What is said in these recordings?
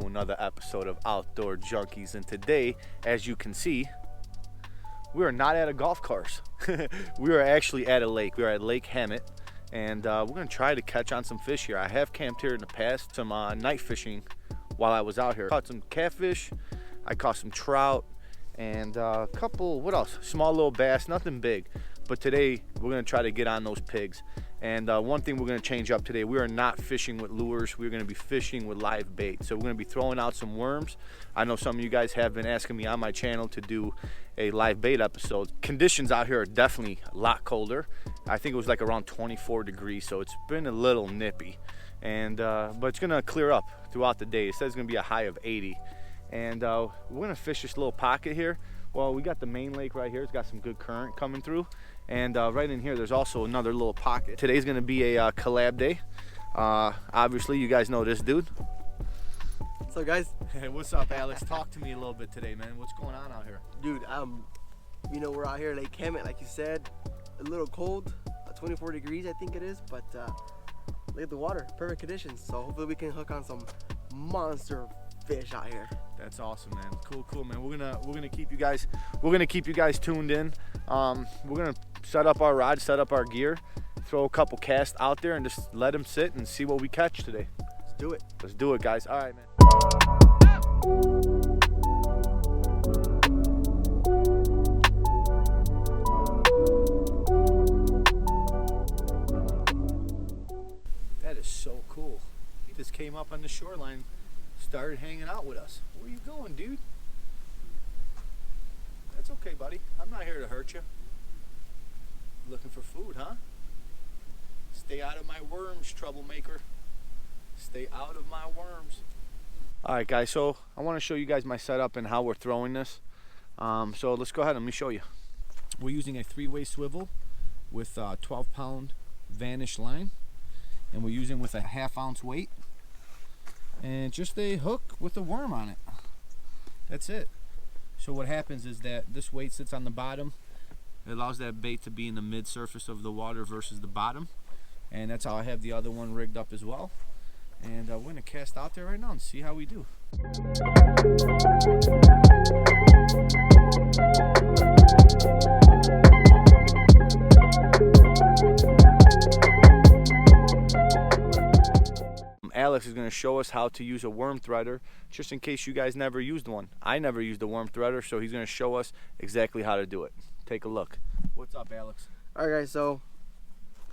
another episode of Outdoor Junkies, and today, as you can see, we are not at a golf course. We are actually at a lake. We are at Lake Hemet, and we're going to try to catch on some fish here. I have camped here in the past, some night fishing while I was out here. Caught some catfish, I caught some trout, and a couple, what else? Small little bass, nothing big. But today, we're going to try to get on those pigs. And one thing we're going to change up today, we are not fishing with lures. We're going to be fishing with live bait. So we're going to be throwing out some worms. I know some of you guys have been asking me on my channel to do a live bait episode. Conditions out here are definitely a lot colder. I think it was like around 24 degrees, so it's been a little nippy. And but it's going to clear up throughout the day. It says it's going to be a high of 80. And we're going to fish this little pocket here. Well, we got the main lake right here. It's got some good current coming through. And right in here, there's also another little pocket. Today's gonna be a collab day. Obviously, you guys know this dude. So guys. Hey, what's up, Alex? Talk to me a little bit today, man. What's going on out here? Dude, you know, we're out here at Lake Hemet, like you said. A little cold, 24 degrees, I think it is. But look at the water, perfect conditions. So hopefully we can hook on some monster fish out here. That's awesome, man. Cool, man. We're gonna keep you guys tuned in. We're gonna set up our rod, set up our gear, throw a couple casts out there, and just let them sit and see what we catch today. Let's do it. Let's do it, guys. All right, man. That is so cool. He just came up on the shoreline, started hanging out with us. Where you going, dude? That's okay, buddy. I'm not here to hurt you. Looking for food, huh? Stay out of my worms, troublemaker. Stay out of my worms. All right, guys, so I want to show you guys my setup and how we're throwing this. So let's go ahead and let me show you. We're using a 3-way swivel with a 12-pound Vanish line, and we're using with a 1/2 ounce weight and just a hook with a worm on it. That's it. So what happens is that this weight sits on the bottom. It allows that bait to be in the mid surface of the water versus the bottom, and that's how I have the other one rigged up as well. And we're gonna cast out there right now and see how we do. Alex is going to show us how to use a worm threader, just in case you guys never used one. I never used a worm threader, so he's going to show us exactly how to do it. Take a look. What's up, Alex? All right, guys, so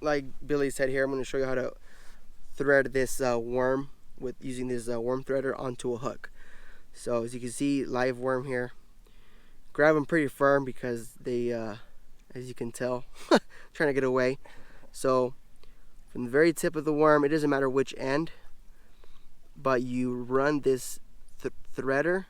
like Billy said here, I'm going to show you how to thread this worm with using this worm threader onto a hook. So as you can see, live worm here. Grab them pretty firm because they, as you can tell, trying to get away. So from the very tip of the worm, it doesn't matter which end, but you run this threader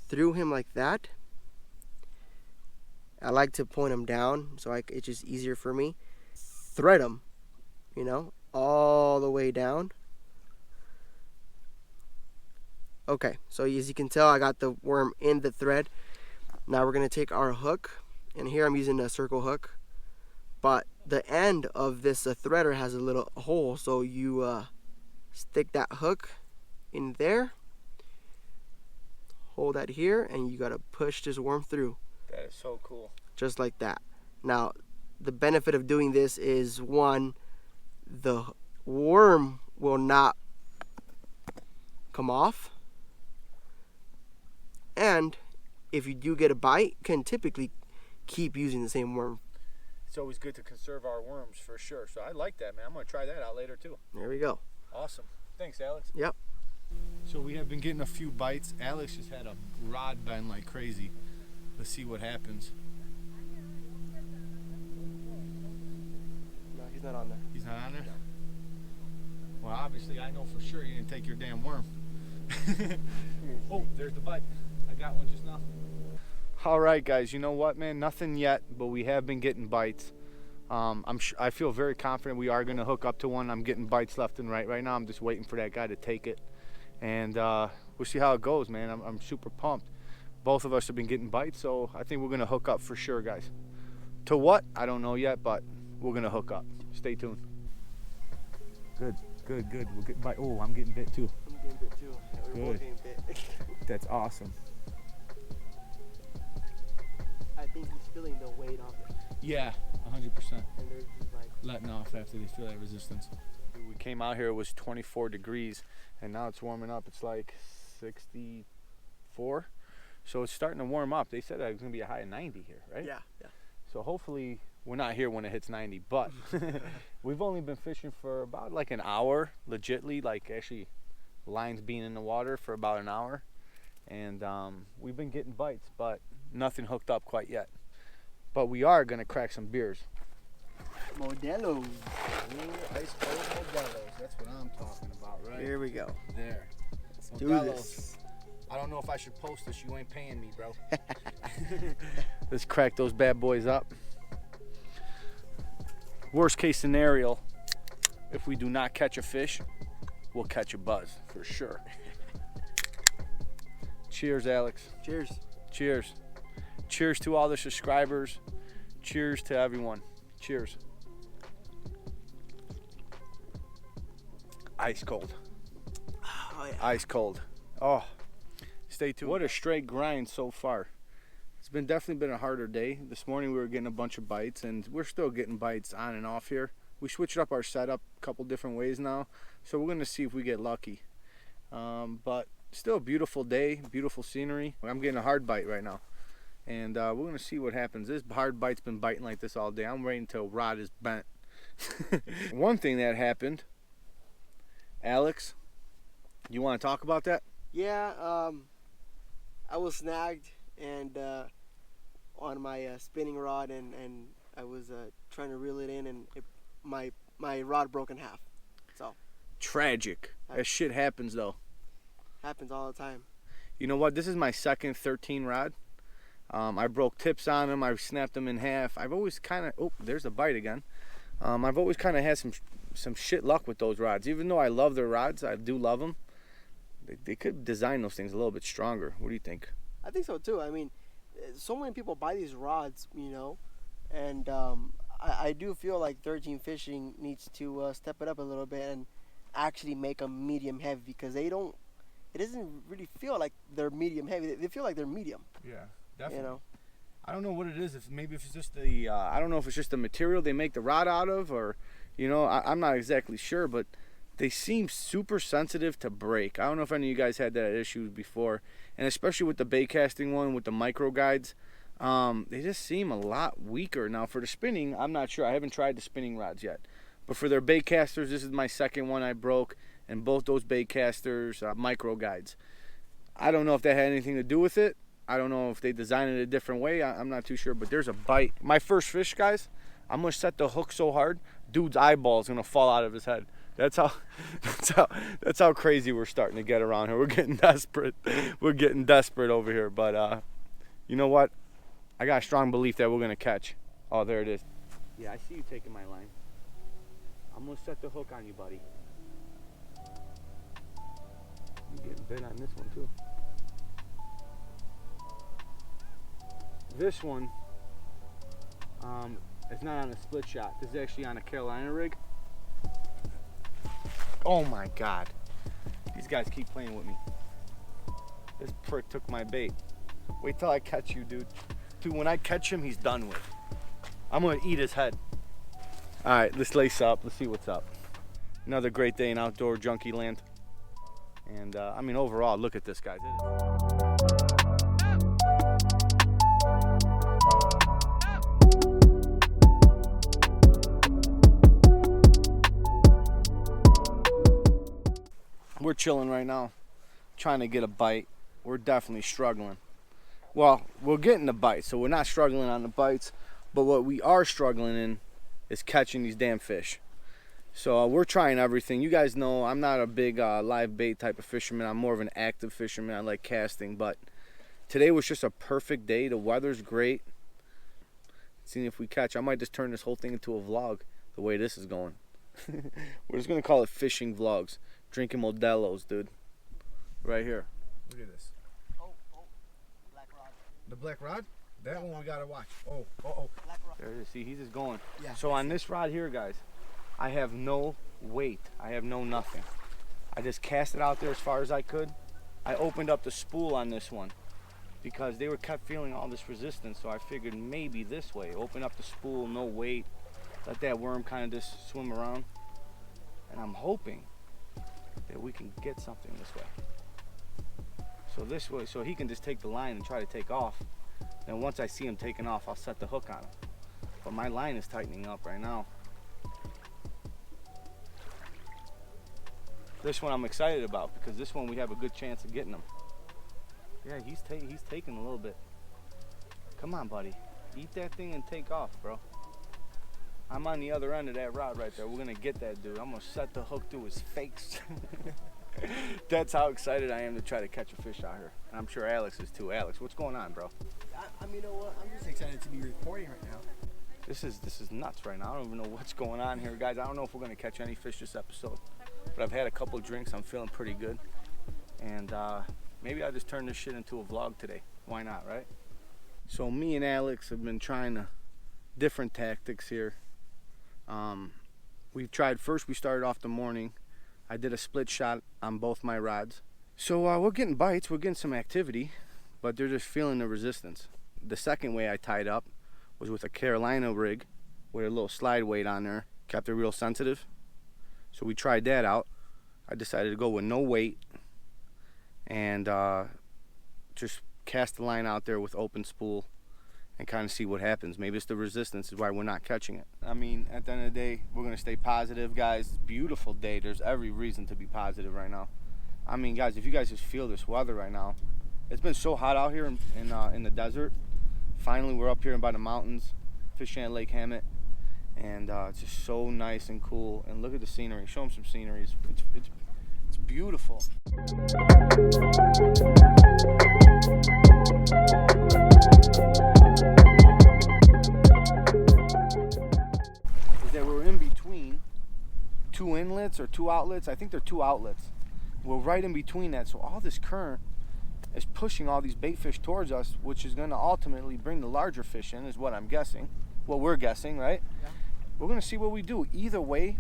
through him like that. I like to point him down, so it's just easier for me. Thread him, you know, all the way down. Okay, so as you can tell, I got the worm in the thread. Now we're going to take our hook, and here I'm using a circle hook, but the end of this threader has a little hole, so you stick that hook in there, hold that here, and you got to push this worm through. That is so cool. Just like that. Now, the benefit of doing this is, one, the worm will not come off, and if you do get a bite, you can typically keep using the same worm. It's always good to conserve our worms for sure. So I like that, man. I'm going to try that out later too. There we go. Awesome. Thanks, Alex. Yep. So we have been getting a few bites. Alex just had a rod bend like crazy. Let's see what happens. No, he's not on there. He's not on there? No. Well, obviously I know for sure you didn't take your damn worm. Oh, there's the bite. I got one just now. All right, guys, you know what, man? Nothing yet, but we have been getting bites. I feel very confident we are going to hook up to one. I'm getting bites left and right. Right now, I'm just waiting for that guy to take it. And we'll see how it goes, man. I'm super pumped. Both of us have been getting bites, so I think we're going to hook up for sure, guys. To what? I don't know yet, but we're going to hook up. Stay tuned. Good. We'll get bite. Oh, I'm getting bit too. I'm getting bit too. Yeah, we're both Good. getting bit. That's awesome. I think he's feeling the weight of it. Yeah, 100%. And they're just like Letting off after they feel that resistance. We came out here, it was 24 degrees, and now it's warming up. It's like 64. So it's starting to warm up. They said that it was going to be a high of 90 here, right? yeah. So hopefully we're not here when it hits 90, but we've only been fishing for about like an hour, legitly, like actually lines being in the water for about an hour. And we've been getting bites, but nothing hooked up quite yet. But we are going to crack some beers. Modelos. Ice cold Modelos. That's what I'm talking about, right? Here we go. There. Let's do this. I don't know if I should post this. You ain't paying me, bro. Let's crack those bad boys up. Worst case scenario, if we do not catch a fish, we'll catch a buzz for sure. Cheers, Alex. Cheers. Cheers. Cheers to all the subscribers. Cheers to everyone. Cheers. Ice cold. Oh, yeah. Ice cold. Oh, stay tuned. What a straight grind so far. It's definitely been a harder day. This morning we were getting a bunch of bites, and we're still getting bites on and off here. We switched up our setup a couple different ways now, so we're gonna see if we get lucky. But still a beautiful day, beautiful scenery. I'm getting a hard bite right now, and we're gonna see what happens. This hard bite's been biting like this all day. I'm waiting until rod is bent. One thing that happened, Alex, you want to talk about that? Yeah, I was snagged and on my spinning rod, and I was trying to reel it in, and my rod broke in half. So Tragic. That shit happens though. happens all the time. You know what? This is my second 13 rod. I broke tips on them. I snapped them in half. I've always kind of, oh, there's a bite again. I've always kind of had some shit luck with those rods. Even though I love their rods, I do love them. They could design those things a little bit stronger. What do you think? I think so too. I mean, so many people buy these rods, you know, and I do feel like 13 Fishing needs to step it up a little bit and actually make them medium heavy, because it doesn't really feel like they're medium heavy. They feel like they're medium. Yeah, definitely. You know, I don't know what it is. Maybe if it's just the I don't know if it's just the material they make the rod out of, or you know, I'm not exactly sure, but they seem super sensitive to break. I don't know if any of you guys had that issue before, and especially with the bait casting one with the micro guides, they just seem a lot weaker. Now for the spinning, I'm not sure. I haven't tried the spinning rods yet, but for their bait casters, this is my second one I broke, and both those bait casters micro guides. I don't know if that had anything to do with it. I don't know if they designed it a different way. I'm not too sure, but there's a bite. My first fish, guys, I'm gonna set the hook so hard, dude's eyeball is gonna fall out of his head. That's how crazy we're starting to get around here. We're getting desperate. We're getting desperate over here. But you know what? I got a strong belief that we're gonna catch. Oh, there it is. Yeah, I see you taking my line. I'm gonna set the hook on you, buddy. I'm getting bit on this one too. This one is not on a split shot. This is actually on a Carolina rig. Oh my God. These guys keep playing with me. This prick took my bait. Wait till I catch you, dude. Dude, when I catch him, he's done with. I'm gonna eat his head. All right, let's lace up. Let's see what's up. Another great day in outdoor junkie land. And I mean, overall, look at this, guys. We're chilling right now, trying to get a bite. We're definitely struggling. Well, we're getting the bites, so we're not struggling on the bites, but what we are struggling in is catching these damn fish. So we're trying everything. You guys know I'm not a big live bait type of fisherman. I'm more of an active fisherman. I like casting, but today was just a perfect day. The weather's great. Seeing if we catch. I might just turn this whole thing into a vlog the way this is going. We're just gonna call it fishing vlogs. Drinking Modelos, dude. Right here. Look at this. Oh, black rod. The black rod? That one we gotta watch. Oh. Black rod. There it is. See, he's just going. Yeah. So on this rod here, guys, I have no weight. I have no nothing. I just cast it out there as far as I could. I opened up the spool on this one because they were kept feeling all this resistance, so I figured maybe this way. Open up the spool, no weight, let that worm kind of just swim around. And I'm hoping that we can get something this way. So this way, so he can just take the line and try to take off. Then once I see him taking off, I'll set the hook on him. But my line is tightening up right now. This one I'm excited about because this one we have a good chance of getting him. Yeah, he's taking a little bit. Come on, buddy. Eat that thing and take off, bro. I'm on the other end of that rod right there. We're gonna get that dude. I'm gonna set the hook through his face. That's how excited I am to try to catch a fish out here. And I'm sure Alex is too. Alex, what's going on, bro? I mean, you know what? I'm just excited to be recording right now. This is nuts right now. I don't even know what's going on here, guys. I don't know if we're gonna catch any fish this episode. But I've had a couple of drinks. I'm feeling pretty good. And maybe I'll just turn this shit into a vlog today. Why not, right? So me and Alex have been trying different tactics here. We've tried, first we started off the morning. I did a split shot on both my rods. So we're getting bites, we're getting some activity, but they're just feeling the resistance. The second way I tied up was with a Carolina rig with a little slide weight on there. Kept it real sensitive. So we tried that out. I decided to go with no weight and just cast the line out there with open spool and kind of see what happens. Maybe it's the resistance is why we're not catching it. I mean, at the end of the day, we're gonna stay positive, guys. It's a beautiful day. There's every reason to be positive right now. I mean, guys, if you guys just feel this weather right now, it's been so hot out here in the desert. Finally, we're up here by the mountains, fishing at Lake Hemet. And it's just so nice and cool. And look at the scenery. Show them some scenery. It's beautiful. Is that we're in between two inlets or two outlets. I think they're two outlets. We're right in between that. So all this current is pushing all these bait fish towards us, which is going to ultimately bring the larger fish in, is what I'm guessing. What we're guessing, right? Yeah. We're gonna see what we do. Either way,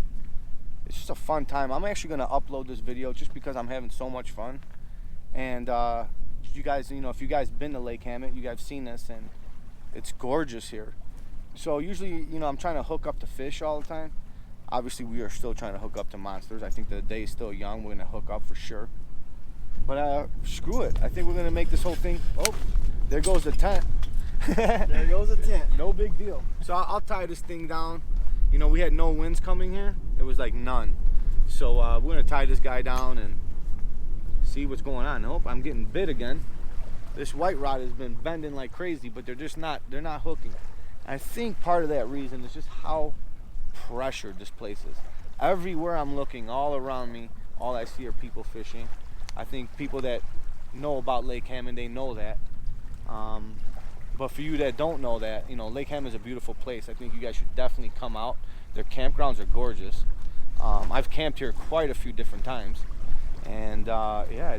it's just a fun time. I'm actually gonna upload this video just because I'm having so much fun. And you guys, you know, if you guys been to Lake Hemet, you guys seen this, and it's gorgeous here. So usually, you know, I'm trying to hook up to fish all the time. Obviously, we are still trying to hook up to monsters. I think the day is still young. We're gonna hook up for sure. But screw it. I think we're gonna make this whole thing. Oh, there goes the tent. There goes the tent. No big deal. So I'll tie this thing down. You know, we had no winds coming here. It was like none. So we're gonna tie this guy down and see what's going on. Nope, I'm getting bit again. This white rod has been bending like crazy, but they're not hooking. I think part of that reason is just how pressured this place is. Everywhere I'm looking, all around me, all I see are people fishing. I think people that know about Lake Hemet, they know that. But for you that don't know that, you know, Lake Hemet is a beautiful place. I think you guys should definitely come out. Their campgrounds are gorgeous. I've camped here quite a few different times. And yeah,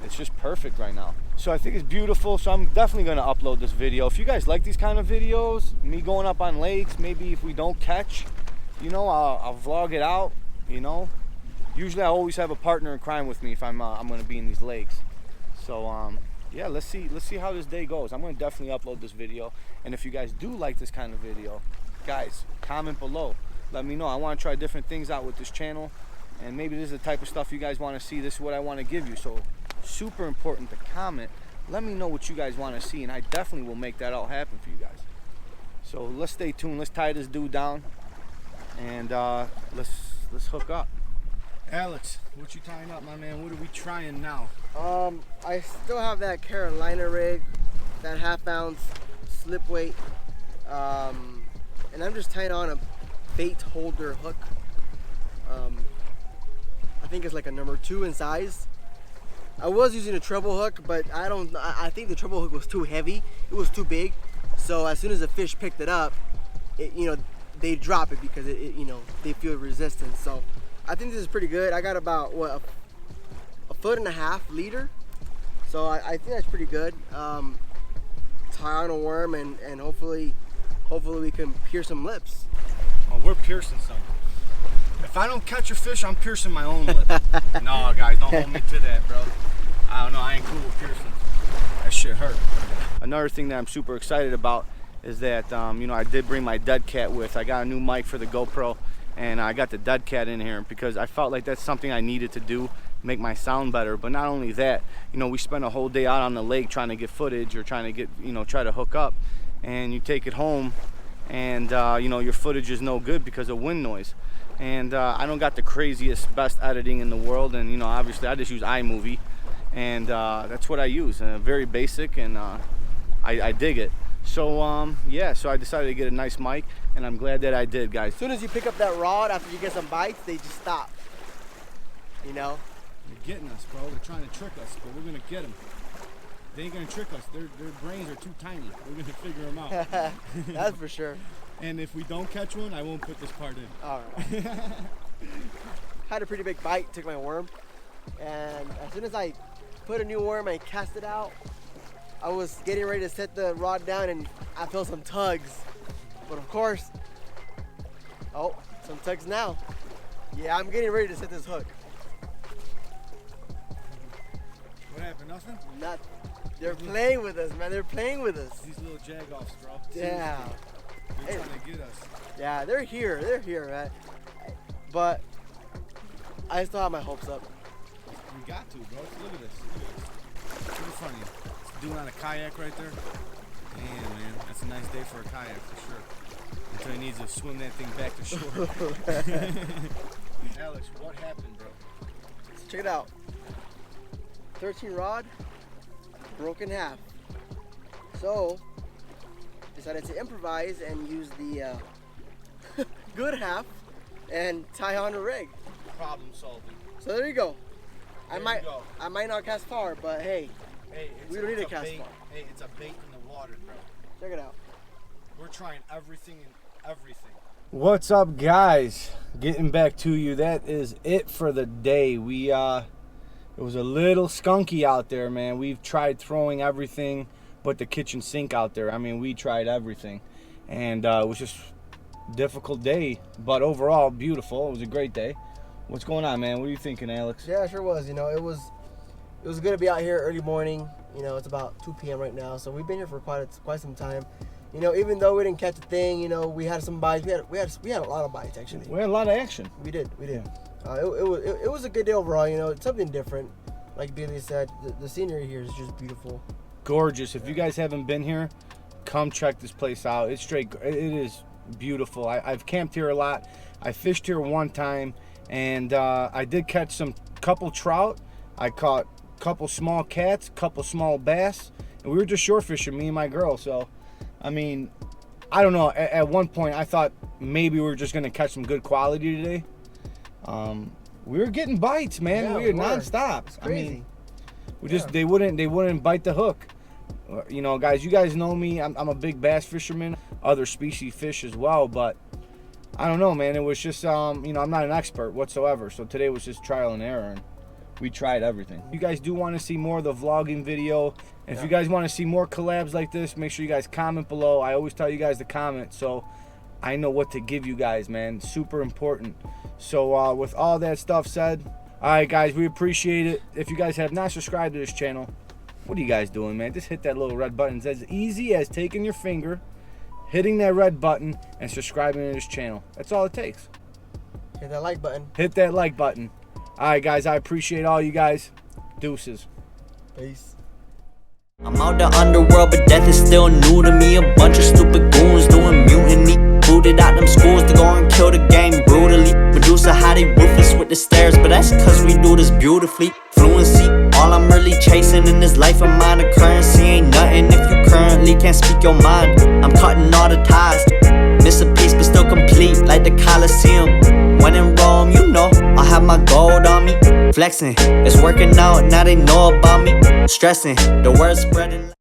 it's just perfect right now. So I think it's beautiful. So I'm definitely going to upload this video. If you guys like these kind of videos, me going up on lakes, maybe if we don't catch, you know, I'll vlog it out, you know. Usually I always have a partner in crime with me if I'm going to be in these lakes. So yeah, let's see how this day goes. I'm going to definitely upload this video. And if you guys do like this kind of video, guys, comment below. Let me know. I want to try different things out with this channel. And maybe this is the type of stuff you guys want to see. This is what I want to give you. So super important to comment. Let me know what you guys want to see. And I definitely will make that all happen for you guys. So let's stay tuned. Let's tie this dude down. And let's hook up. Alex, what you tying up, my man? What are we trying now? I still have that Carolina rig, that 1/2 ounce slip weight, and I'm just tying on a bait holder hook. I think it's like a number 2 in size. I was using a treble hook, but I think the treble hook was too heavy. It was too big. So as soon as the fish picked it up, they drop it because they feel resistance. So I think this is pretty good. I got about what, a 1.5 foot leader. So I think that's pretty good. Tie on a worm and hopefully we can pierce some lips. Oh, we're piercing something. If If I don't catch a fish, I'm piercing my own lip. No, guys, don't hold me to that, bro. I don't know, I ain't cool with piercing. That shit hurt. Another thing that I'm super excited about is that, you know, I did bring my dead cat with. I got a new mic for the GoPro, and I got the dead cat in here because I felt like that's something I needed to do, make my sound better. But not only that, you know, we spent a whole day out on the lake trying to get footage or trying to get, you know, try to hook up, and you take it home and you know, your footage is no good because of wind noise. And I don't got the craziest best editing in the world, and you know, obviously I just use iMovie, and that's what I use, very basic, and I dig it. So yeah, so I decided to get a nice mic, and I'm glad that I did, guys. As soon as you pick up that rod after you get some bites, they just stop. You know? They're getting us, bro. They're trying to trick us, but we're gonna get them. They ain't gonna trick us. Their brains are too tiny. We're gonna figure them out. That's for sure. And if we don't catch one, I won't put this part in. All right. Had a pretty big bite, took my worm, and as soon as I put a new worm and cast it out, I was getting ready to set the rod down and I felt some tugs. But of course, oh, some tugs now. Yeah, I'm getting ready to set this hook. What happened, nothing? Nothing. They're playing with us, man. They're playing with us. These little jagoffs, bro. Yeah. They're trying to get us. Yeah, they're here. They're here, man. But I still have my hopes up. You got to, bro. Look at this. Look in front of you. Dude on a kayak right there. Damn, man. That's a nice day for a kayak for sure. Until he needs to swim that thing back to shore. Alex, what happened, bro? Check it out. 13 rod, broken half. So, decided to improvise and use the good half and tie on a rig. Problem solving. So there you go. There I might not cast far, but hey, we don't need to cast bait. far. Hey, it's a bait in the water, bro. Check it out. We're trying everything and everything. What's up, guys? Getting back to you. That is it for the day. It was a little skunky out there, man. We've tried throwing everything but the kitchen sink out there. I mean, we tried everything, and it was just a difficult day, but overall beautiful. It was a great day. What's going on, man? What are you thinking, Alex? Yeah, it sure was. You know, it was good to be out here early morning. You know, it's about 2 p.m. right now, so we've been here for quite some time. You know, even though we didn't catch a thing, you know, we had some bites. We had a lot of bites actually. We had a lot of action. We did. It was a good day overall. You know, it's something different. Like Billy said, the scenery here is just beautiful. Gorgeous. If you guys haven't been here, come check this place out. It is beautiful. I've camped here a lot. I fished here one time, and I did catch couple trout. I caught a couple small cats, couple small bass, and we were just shore fishing, me and my girl. So, I mean, I don't know. At one point, I thought maybe we were just gonna catch some good quality today. We were getting bites, man. Yeah, we were nonstop. It's crazy. I mean, they wouldn't bite the hook. You know, guys, you guys know me. I'm a big bass fisherman, other species fish as well, but I don't know, man. It was just you know, I'm not an expert whatsoever, so today was just trial and error, and we tried everything. You guys do want to see more of the vlogging video, and if you guys want to see more collabs like this, make sure you guys comment below. I always tell you guys to comment so I know what to give you guys, man. Super important. So with all that stuff said, all right, guys, we appreciate it. If you guys have not subscribed to this channel, what are you guys doing, man? Just hit that little red button. It's as easy as taking your finger, hitting that red button, and subscribing to this channel. That's all it takes. Hit that like button. Hit that like button. All right, guys, I appreciate all you guys. Deuces. Peace. I'm out the underworld, but death is still new to me. A bunch of stupid goons doing mutiny. Booted out them schools to go and kill the game brutally. Medusa, how they ruthless with the stairs, but that's cause we do this beautifully. Fluency, all I'm really chasing in this life of mine. The currency ain't nothing if you currently can't speak your mind. I'm cutting all the ties, miss a piece but still complete like the Coliseum. When in Rome, you know, I have my gold on me. Flexing, it's working out, now they know about me. Stressing, the word spreading.